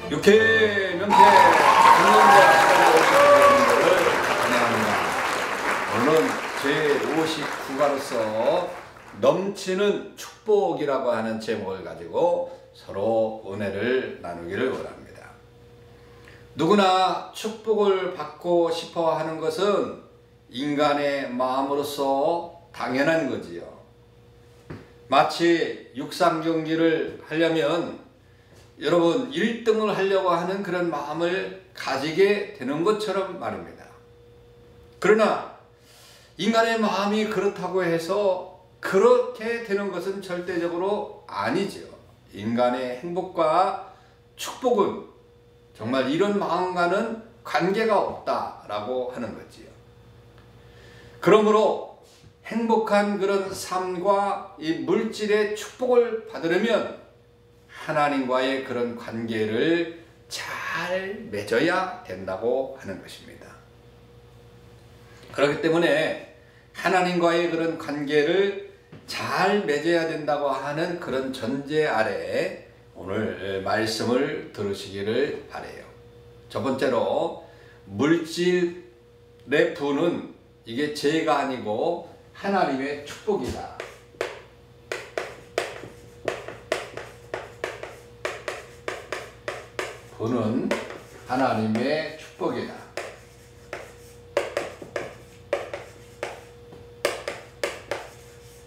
육회 명태 국민과 여러분들을 환영합니다. 오늘 제59가로서 넘치는 축복이라고 하는 제목을 가지고 서로 은혜를 나누기를 원합니다. 누구나 축복을 받고 싶어 하는 것은 인간의 마음으로서 당연한 거지요. 마치 육상 경기를 하려면 여러분 1등을 하려고 하는 그런 마음을 가지게 되는 것처럼 말입니다. 그러나 인간의 마음이 그렇다고 해서 그렇게 되는 것은 절대적으로 아니죠. 인간의 행복과 축복은 정말 이런 마음과는 관계가 없다라고 하는 거지요. 그러므로 행복한 그런 삶과 이 물질의 축복을 받으려면 하나님과의 그런 관계를 잘 맺어야 된다고 하는 것입니다. 그렇기 때문에 하나님과의 그런 관계를 잘 맺어야 된다고 하는 그런 전제 아래에 오늘 말씀을 들으시기를 바라요. 첫 번째로 물질의 부는 이게 죄가 아니고 하나님의 축복이다. 부는 하나님의 축복이다.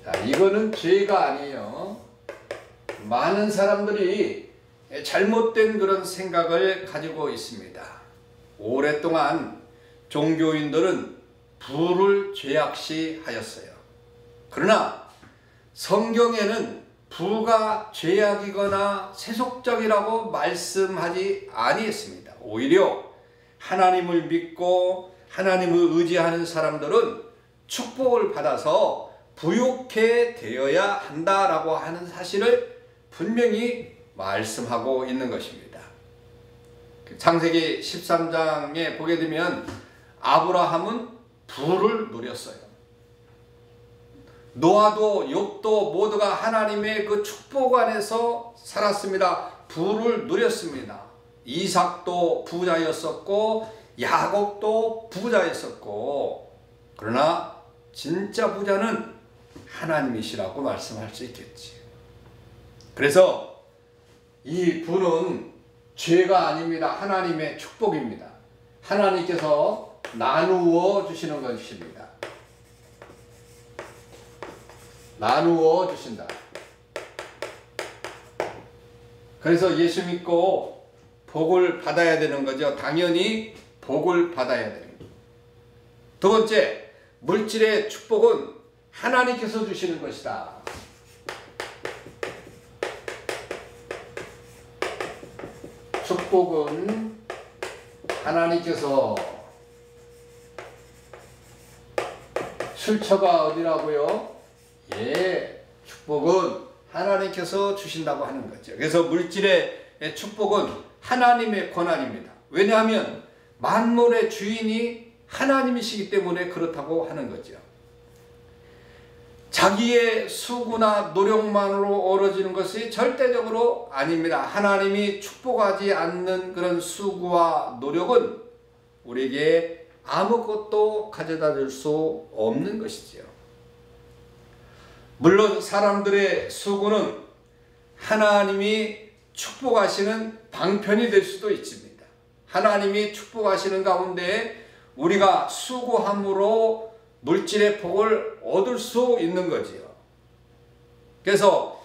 자, 이거는 죄가 아니에요. 많은 사람들이 잘못된 그런 생각을 가지고 있습니다. 오랫동안 종교인들은 부를 죄악시하였어요. 그러나 성경에는 부가 죄악이거나 세속적이라고 말씀하지 아니했습니다. 오히려 하나님을 믿고 하나님을 의지하는 사람들은 축복을 받아서 부유케 되어야 한다라고 하는 사실을 분명히 말씀하고 있는 것입니다. 창세기 13장에 보게 되면 아브라함은 부를 누렸어요. 노아도 욥도 모두가 하나님의 그 축복 안에서 살았습니다. 부를 누렸습니다. 이삭도 부자였었고 야곱도 부자였었고, 그러나 진짜 부자는 하나님이시라고 말씀할 수 있겠지. 그래서 이 부는 죄가 아닙니다. 하나님의 축복입니다. 하나님께서 나누어 주시는 것입니다. 나누어 주신다. 그래서 예수 믿고 복을 받아야 되는 거죠. 당연히 복을 받아야 됩니다. 두 번째, 물질의 축복은 하나님께서 주시는 것이다. 축복은 하나님께서, 출처가 어디라고요? 예, 축복은 하나님께서 주신다고 하는 거죠. 그래서 물질의 축복은 하나님의 권한입니다. 왜냐하면 만물의 주인이 하나님이시기 때문에 그렇다고 하는 거죠. 자기의 수고나 노력만으로 어우러지는 것이 절대적으로 아닙니다. 하나님이 축복하지 않는 그런 수고와 노력은 우리에게 아무것도 가져다 줄 수 없는 것이지요. 물론 사람들의 수고는 하나님이 축복하시는 방편이 될 수도 있습니다. 하나님이 축복하시는 가운데 우리가 수고함으로 물질의 복을 얻을 수 있는 거지요. 그래서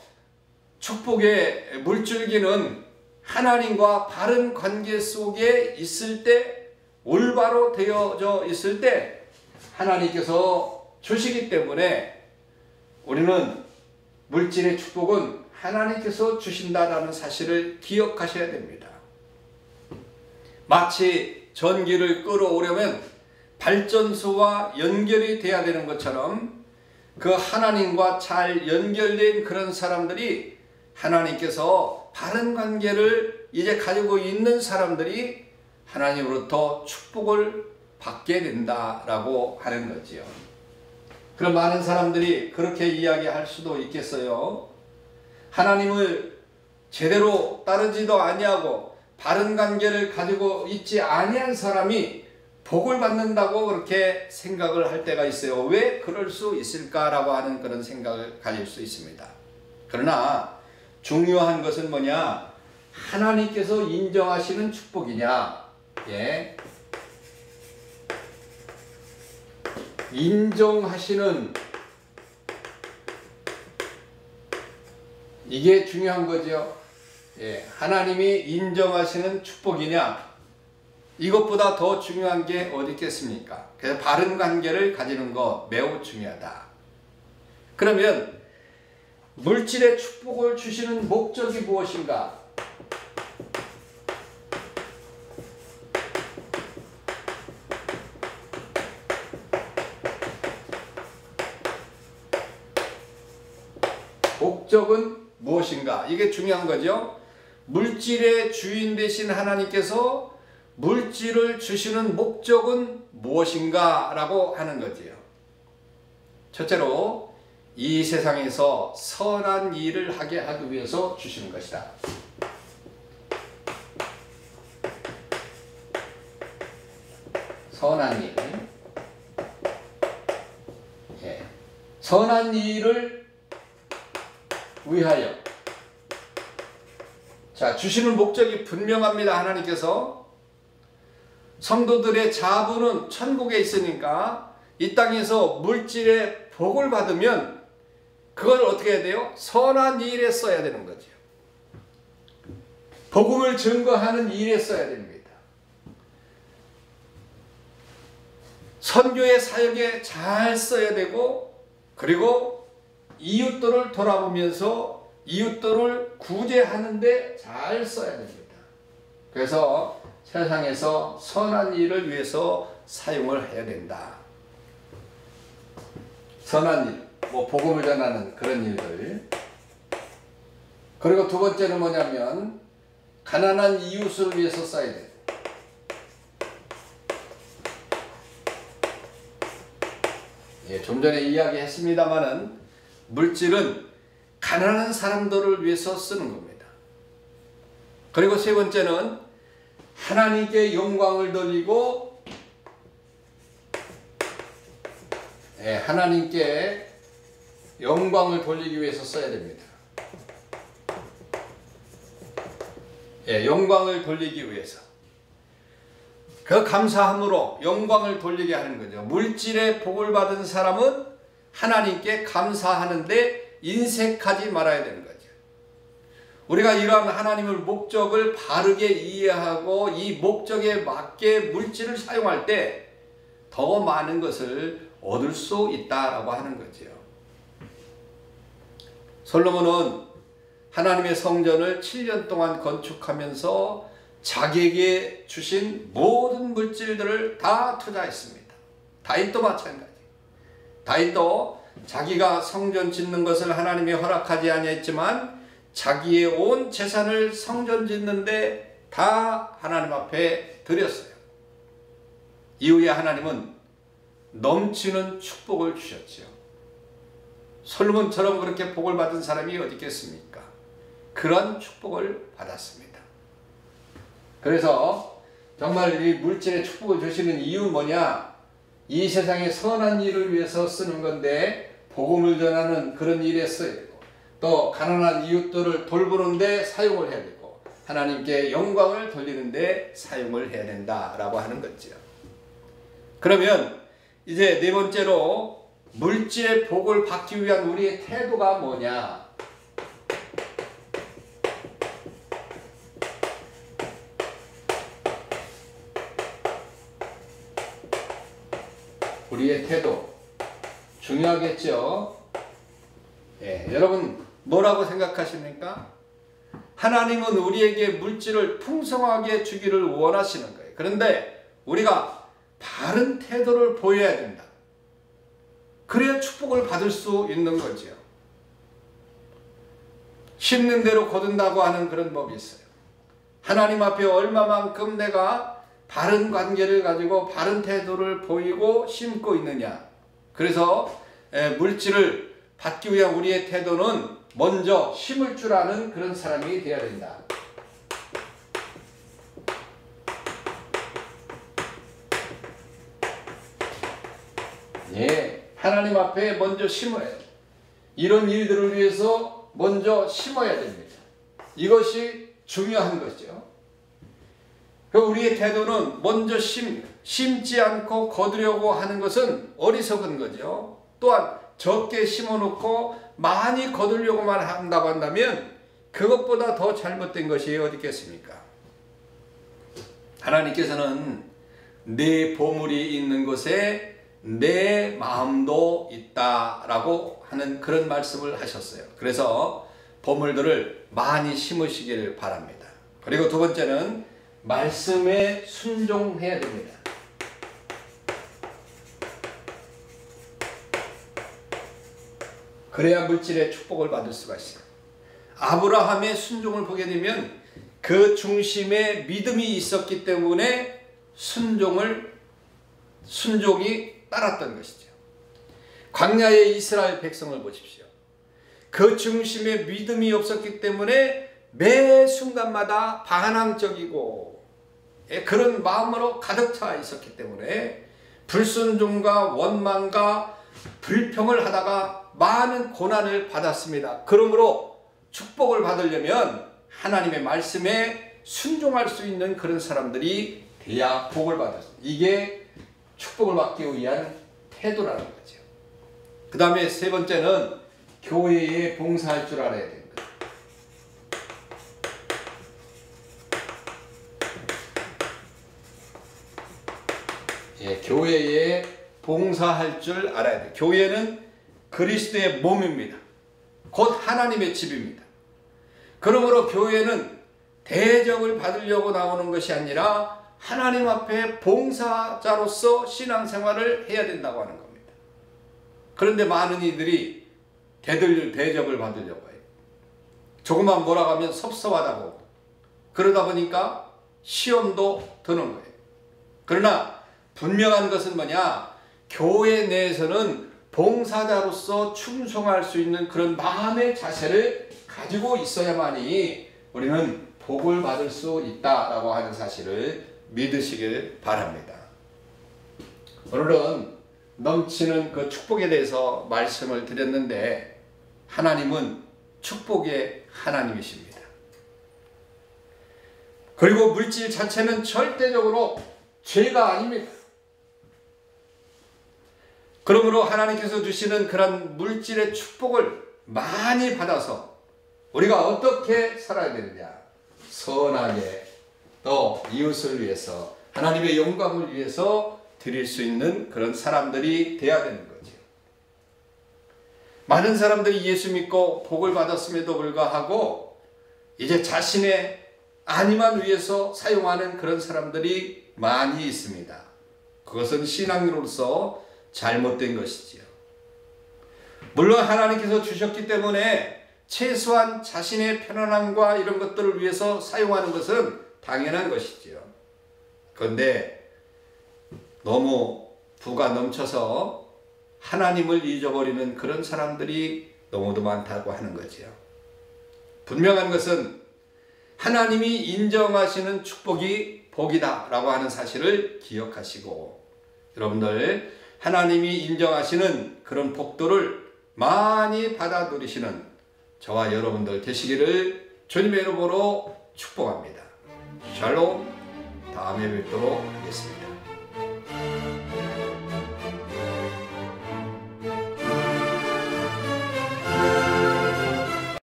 축복의 물줄기는 하나님과 바른 관계 속에 있을 때, 올바로 되어져 있을 때 하나님께서 주시기 때문에 우리는 물질의 축복은 하나님께서 주신다라는 사실을 기억하셔야 됩니다. 마치 전기를 끌어오려면 발전소와 연결이 돼야 되는 것처럼 그 하나님과 잘 연결된 그런 사람들이, 하나님께서 바른 관계를 이제 가지고 있는 사람들이 하나님으로부터 축복을 받게 된다라고 하는 거지요. 그럼 많은 사람들이 그렇게 이야기할 수도 있겠어요. 하나님을 제대로 따르지도 아니하고 바른 관계를 가지고 있지 아니한 사람이 복을 받는다고 그렇게 생각을 할 때가 있어요. 왜 그럴 수 있을까라고 하는 그런 생각을 가질 수 있습니다. 그러나 중요한 것은 뭐냐? 하나님께서 인정하시는 축복이냐? 예. 인정하시는, 이게 중요한 거죠. 예. 하나님이 인정하시는 축복이냐? 이것보다 더 중요한 게 어디 있겠습니까? 그래서 바른 관계를 가지는 거 매우 중요하다. 그러면 물질의 축복을 주시는 목적이 무엇인가? 목적은 무엇인가? 이게 중요한 거죠. 물질의 주인 되신 하나님께서 물질을 주시는 목적은 무엇인가? 라고 하는 거지요. 첫째로 이 세상에서 선한 일을 하게 하기 위해서 주시는 것이다. 선한 일. 예. 선한 일을 위하여. 자, 주시는 목적이 분명합니다. 하나님께서 성도들의 자부는 천국에 있으니까 이 땅에서 물질의 복을 받으면 그걸 어떻게 해야 돼요? 선한 일에 써야 되는 거죠. 복음을 증거하는 일에 써야 됩니다. 선교의 사역에 잘 써야 되고, 그리고 이웃들을 돌아보면서 이웃들을 구제하는 데 잘 써야 됩니다. 그래서 세상에서 선한 일을 위해서 사용을 해야 된다. 선한 일, 뭐 복음을 전하는 그런 일들. 그리고 두 번째는 뭐냐면 가난한 이웃을 위해서 써야 돼요. 예, 좀 전에 이야기했습니다마는 물질은 가난한 사람들을 위해서 쓰는 겁니다. 그리고 세 번째는 하나님께 영광을 돌리고, 예, 하나님께 영광을 돌리기 위해서 써야 됩니다. 예, 영광을 돌리기 위해서. 그 감사함으로 영광을 돌리게 하는 거죠. 물질의 복을 받은 사람은 하나님께 감사하는데 인색하지 말아야 되는 거죠. 우리가 이러한 하나님의 목적을 바르게 이해하고 이 목적에 맞게 물질을 사용할 때 더 많은 것을 얻을 수 있다라고 하는 거죠. 솔로몬은 하나님의 성전을 7년 동안 건축하면서 자기에게 주신 모든 물질들을 다 투자했습니다. 다윗도 마찬가지. 다윗도 자기가 성전 짓는 것을 하나님이 허락하지 아니했지만 자기의 온 재산을 성전 짓는데 다 하나님 앞에 드렸어요. 이후에 하나님은 넘치는 축복을 주셨지요. 솔로몬처럼 그렇게 복을 받은 사람이 어디 있겠습니까? 그런 축복을 받았습니다. 그래서 정말 이 물질의 축복을 주시는 이유는 뭐냐? 이 세상의 선한 일을 위해서 쓰는 건데 복음을 전하는 그런 일에 써야 되고, 또 가난한 이웃들을 돌보는 데 사용을 해야 되고, 하나님께 영광을 돌리는 데 사용을 해야 된다라고 하는 거죠. 그러면 이제 네 번째로 물질의 복을 받기 위한 우리의 태도가 뭐냐? 우리의 태도 중요하겠죠. 예, 여러분 뭐라고 생각하십니까? 하나님은 우리에게 물질을 풍성하게 주기를 원하시는 거예요. 그런데 우리가 바른 태도를 보여야 된다. 그래야 축복을 받을 수 있는 거죠. 심는 대로 거둔다고 하는 그런 법이 있어요. 하나님 앞에 얼마만큼 내가 바른 관계를 가지고 바른 태도를 보이고 심고 있느냐. 그래서 물질을 받기 위한 우리의 태도는 먼저 심을 줄 아는 그런 사람이 되어야 된다. 하나님 앞에 먼저 심어야 돼요. 이런 일들을 위해서 먼저 심어야 됩니다. 이것이 중요한 거죠. 우리의 태도는 먼저 심지 않고 거두려고 하는 것은 어리석은 거죠. 또한 적게 심어놓고 많이 거두려고만 한다고 한다면 그것보다 더 잘못된 것이 어디 있겠습니까? 하나님께서는 내 보물이 있는 곳에 내 마음도 있다라고 하는 그런 말씀을 하셨어요. 그래서 보물들을 많이 심으시기를 바랍니다. 그리고 두 번째는 말씀에 순종해야 됩니다. 그래야 물질의 축복을 받을 수가 있어요. 아브라함의 순종을 보게 되면 그 중심에 믿음이 있었기 때문에 순종이 따랐던 것이죠. 광야의 이스라엘 백성을 보십시오. 그 중심에 믿음이 없었기 때문에 매 순간마다 반항적이고 그런 마음으로 가득 차 있었기 때문에 불순종과 원망과 불평을 하다가 많은 고난을 받았습니다. 그러므로 축복을 받으려면 하나님의 말씀에 순종할 수 있는 그런 사람들이 돼야 복을 받았습니다. 이게 축복을 받기 위한 태도라는 거죠. 그 다음에 세 번째는 교회에 봉사할 줄 알아야 됩니다. 교회에 봉사할 줄 알아야 돼요. 교회는 그리스도의 몸입니다. 곧 하나님의 집입니다. 그러므로 교회는 대접을 받으려고 나오는 것이 아니라 하나님 앞에 봉사자로서 신앙생활을 해야 된다고 하는 겁니다. 그런데 많은 이들이 대접을 받으려고 해요. 조금만 뭐라고 하면 섭섭하다고. 그러다 보니까 시험도 드는 거예요. 그러나 분명한 것은 뭐냐? 교회 내에서는 봉사자로서 충성할 수 있는 그런 마음의 자세를 가지고 있어야만이 우리는 복을 받을 수 있다라고 하는 사실을 믿으시길 바랍니다. 오늘은 넘치는 그 축복에 대해서 말씀을 드렸는데 하나님은 축복의 하나님이십니다. 그리고 물질 자체는 절대적으로 죄가 아닙니다. 그러므로 하나님께서 주시는 그런 물질의 축복을 많이 받아서 우리가 어떻게 살아야 되느냐? 선하게 또 이웃을 위해서 하나님의 영광을 위해서 드릴 수 있는 그런 사람들이 되어야 되는 거죠. 많은 사람들이 예수 믿고 복을 받았음에도 불구하고 이제 자신의 안위만 위해서 사용하는 그런 사람들이 많이 있습니다. 그것은 신앙으로서 잘못된 것이지요. 물론 하나님께서 주셨기 때문에 최소한 자신의 편안함과 이런 것들을 위해서 사용하는 것은 당연한 것이지요. 그런데 너무 부가 넘쳐서 하나님을 잊어버리는 그런 사람들이 너무도 많다고 하는 거지요. 분명한 것은 하나님이 인정하시는 축복이 복이다 라고 하는 사실을 기억하시고 여러분들 하나님이 인정하시는 그런 복도를 많이 받아 누리시는 저와 여러분들 되시기를 주님의 이름으로 축복합니다. 샬롬. 다음에 뵙도록 하겠습니다.